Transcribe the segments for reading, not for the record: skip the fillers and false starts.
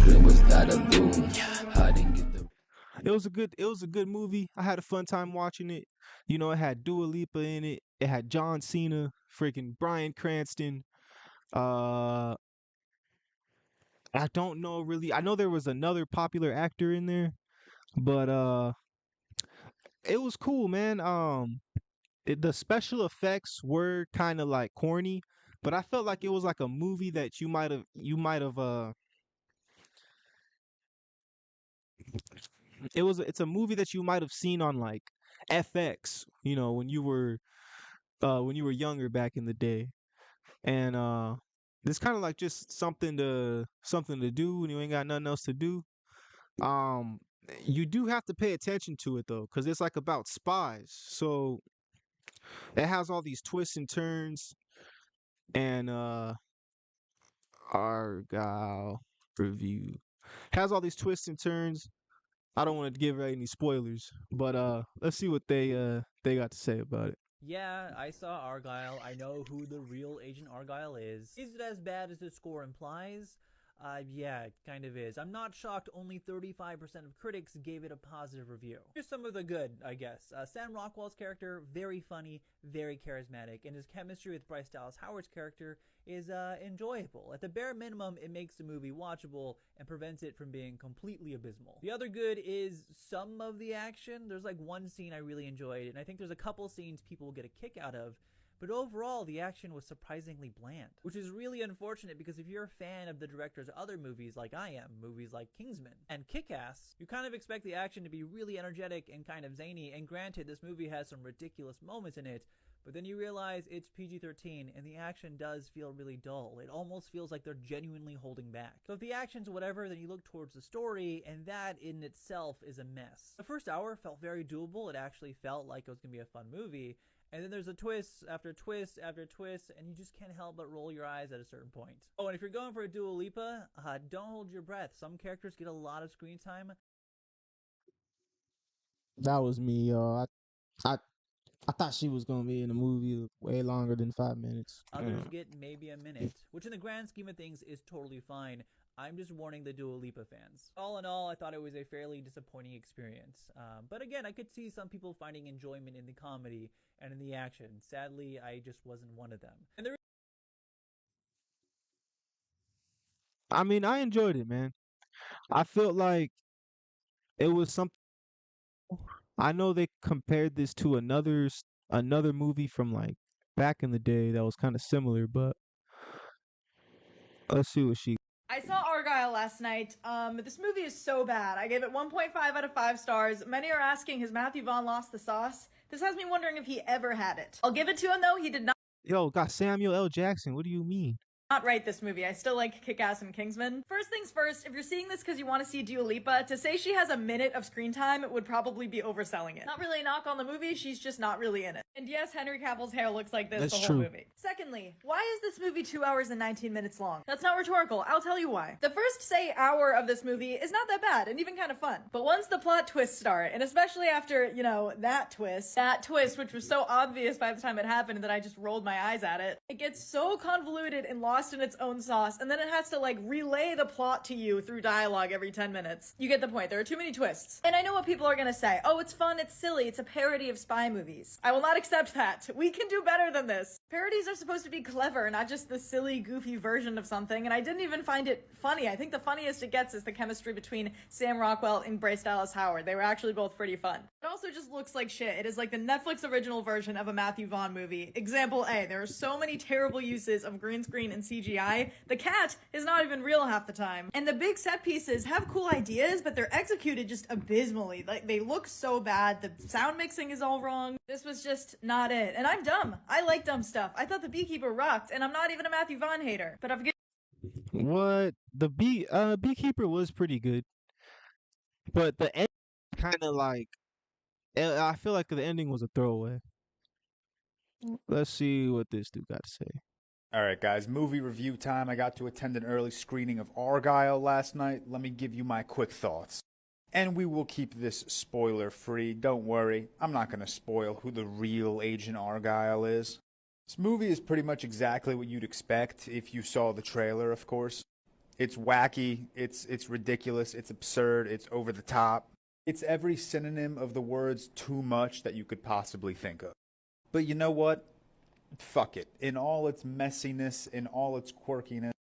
Then was that a boom? I didn't get the It was a good movie. I had a fun time watching it. You know, it had Dua Lipa in it. It had John Cena, freaking Bryan Cranston. Uh I don't know really. I know there was another popular actor in there, but it was cool, man. The special effects were kind of like corny, but I felt like it was like a movie that you might have it's a movie that you might have seen on like FX, you know, when you were younger back in the day. And it's kind of like just something to do when you ain't got nothing else to do. Um you do have to pay attention to it though, cuz it's like about spies. So it has all these twists and turns and Argyle review has all these twists and turns. I don't want to give any spoilers, but let's see what they got to say about it. Yeah, I saw Argylle. I know who the real Agent Argylle is. Is it as bad as the score implies? Yeah, it kind of is. I'm not shocked only 35% of critics gave it a positive review. Here's some of the good, I guess. Sam Rockwell's character, very funny, very charismatic, and his chemistry with Bryce Dallas Howard's character is enjoyable. At the bare minimum, it makes the movie watchable and prevents it from being completely abysmal. The other good is some of the action. There's like one scene I really enjoyed, and I think there's a couple scenes people will get a kick out of, but overall the action was surprisingly bland, which is really unfortunate because if you're a fan of the director's other movies like I am, movies like Kingsman and Kick-Ass, you kind of expect the action to be really energetic and kind of zany, and granted this movie has some ridiculous moments in it, but then you realize it's PG-13 and the action does feel really dull. It almost feels like they're genuinely holding back. So if the action's whatever, then you look towards the story, and that in itself is a mess. The first hour felt very doable. It actually felt like it was going to be a fun movie. And then there's a twist after twist after twist, and you just can't help but roll your eyes at a certain point. Oh, and if you're going for a Dua Lipa, don't hold your breath. Some characters get a lot of screen time. That was me, y'all. I I thought she was gonna be in the movie way longer than 5 minutes. Others get maybe a minute, which in the grand scheme of things is totally fine. I'm just warning the Dua Lipa fans. All in all, I thought it was a fairly disappointing experience. But again, I could see some people finding enjoyment in the comedy and in the action. Sadly, I just wasn't one of them. And there I mean, I enjoyed it, man. I felt like it was something. I know they compared this to another movie from like back in the day that was kind of similar, but let's see what she. I saw Argylle last night. This movie is so bad. I gave it 1.5 out of 5 stars. Many are asking, has Matthew Vaughn lost the sauce? This has me wondering if he ever had it. I'll give it to him though, he did Yo, got Samuel L. Jackson. What do you mean? not write this movie. I still like Kick-Ass and Kingsman. First things first, if you're seeing this because you want to see Dua Lipa, to say she has a minute of screen time would probably be overselling it. Not really a knock on the movie, she's just not really in it. And yes, Henry Cavill's hair looks like this That's the whole true. movie. Secondly, why is this movie 2 hours and 19 minutes long? That's not rhetorical, I'll tell you why. The first, say, hour of this movie is not that bad and even kind of fun. But once the plot twists start, and especially after, you know, that twist, which was so obvious by the time it happened that I just rolled my eyes at it, it gets so convoluted and lost in its own sauce, and then it has to like relay the plot to you through dialogue every 10 minutes. You get the point, there are too many twists. And I know what people are gonna say, oh, it's fun, it's silly, it's a parody of spy movies. I will not accept that. We can do better than this. Parodies are supposed to be clever, not just the silly, goofy version of something, and I didn't even find it funny. I think the funniest it gets is the chemistry between Sam Rockwell and Bryce Dallas Howard. They were actually both pretty fun. It also just looks like shit. It is like the Netflix original version of a Matthew Vaughn movie. Example A, there are so many terrible uses of green screen and CGI. The cat is not even real half the time. And the big set pieces have cool ideas, but they're executed just abysmally. Like, they look so bad. The sound mixing is all wrong. This was just not it. And I'm dumb. I like dumb stuff. I thought The Beekeeper rocked, and I'm not even a Matthew Vaughn hater. But I've given What the beekeeper was pretty good, but the end kind of like I feel like the ending was a throwaway. Let's see what this dude got to say. All right, guys, movie review time. I got to attend an early screening of Argylle last night. Let me give you my quick thoughts. And we will keep this spoiler-free. Don't worry, I'm not going to spoil who the real Agent Argylle is. This movie is pretty much exactly what you'd expect if you saw the trailer, of course. It's wacky, it's ridiculous, it's absurd, it's over the top. It's every synonym of the words too much that you could possibly think of. But you know what? Fuck it. In all its messiness, in all its quirkiness,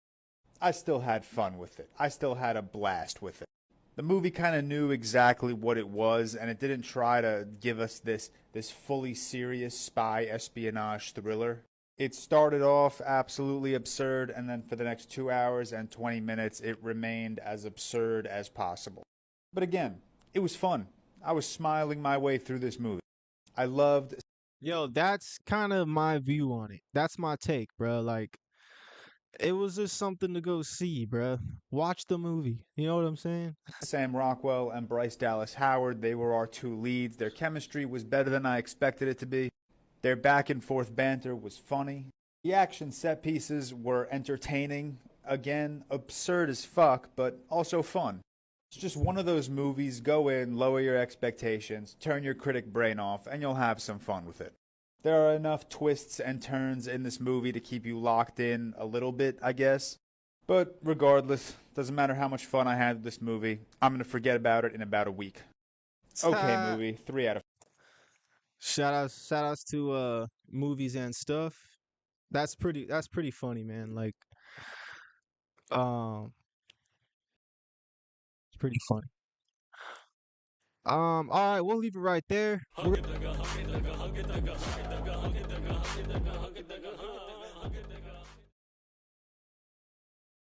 I still had fun with it. I still had a blast with it. The movie kind of knew exactly what it was, and it didn't try to give us this fully serious spy espionage thriller. It started off absolutely absurd, and then for the next 2 hours and 20 minutes, it remained as absurd as possible. But again, it was fun. I was smiling my way through this movie. I loved... Yo, that's kind of my view on it. That's my take, bro. Like, it was just something to go see, bro. Watch the movie. You know what I'm saying? Sam Rockwell and Bryce Dallas Howard, they were our two leads. Their chemistry was better than I expected it to be. Their back and forth banter was funny. The action set pieces were entertaining. Again, absurd as fuck, but also fun. It's just one of those movies, go in, lower your expectations, turn your critic brain off, and you'll have some fun with it. There are enough twists and turns in this movie to keep you locked in a little bit, I guess. But regardless, doesn't matter how much fun I had with this movie, I'm going to forget about it in about a week. Okay, movie, 3 out of 5. Shout outs to movies and stuff. That's pretty funny, man. Like, it's pretty funny. All right, we'll leave it right there.